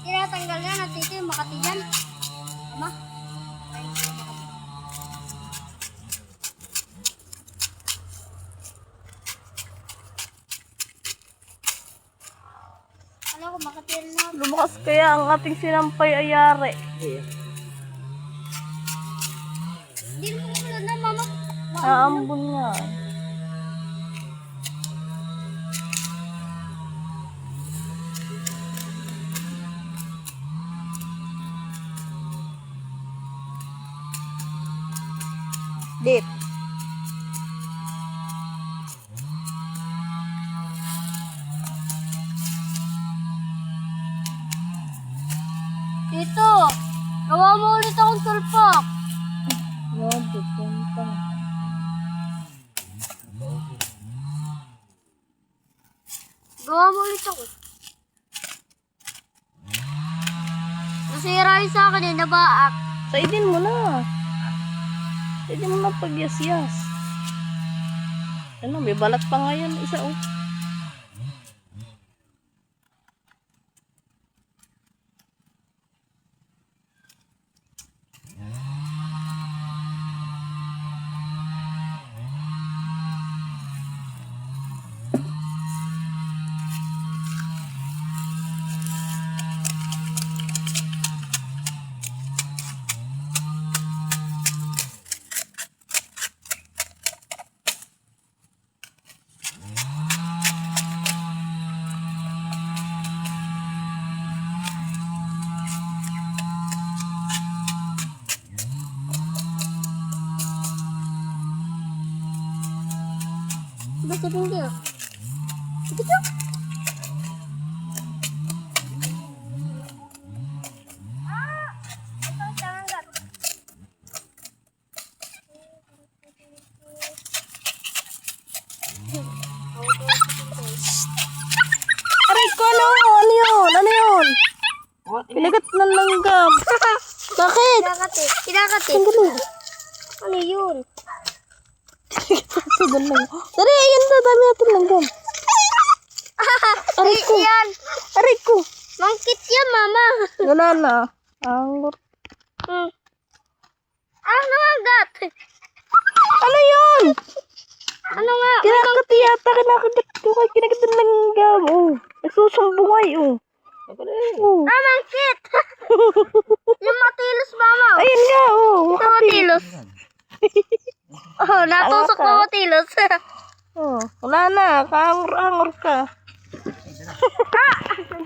Tinatanggal na natin yung Makati dyan. Ama? Alam ko, Makati na. Lumakas kaya ang ating sinampay ayari. Hindi mo na, mama. Naambon nga. Dit. Tito, gawa mo ulit akong tulpak. Yan, dito. Gawa mo ulit ako. Nasira yung sa akin eh, nabaak. Saidin mo na. Saidin mo na pag-yas-yas. Ano, may balat pa nga yan. Isa oh. Basta hindi oh. Sige to. Ito ang tangat. Aray ko, ano? Ano yun? Ano yun? Pinagat ng langgam. Bakit? Kinakati. Ano yun? Sadan lang. Dari, ayan na. Dami natin langgam. Aray ko. Yan. Aray ko. Mangkit yan, mama. Wala na. Angor. Ano nga gat? Ano yun? Ano nga? Kinakati yata. Kinagat ng langgam. Oh. Nagsusumbungay. Oh. Oh. Mangkit. Yung matilos, mama. Ayan nga. Oh. Ito matilos. Oh, natusok na matilos. Oh. Wala na. Kaangor-angor ka.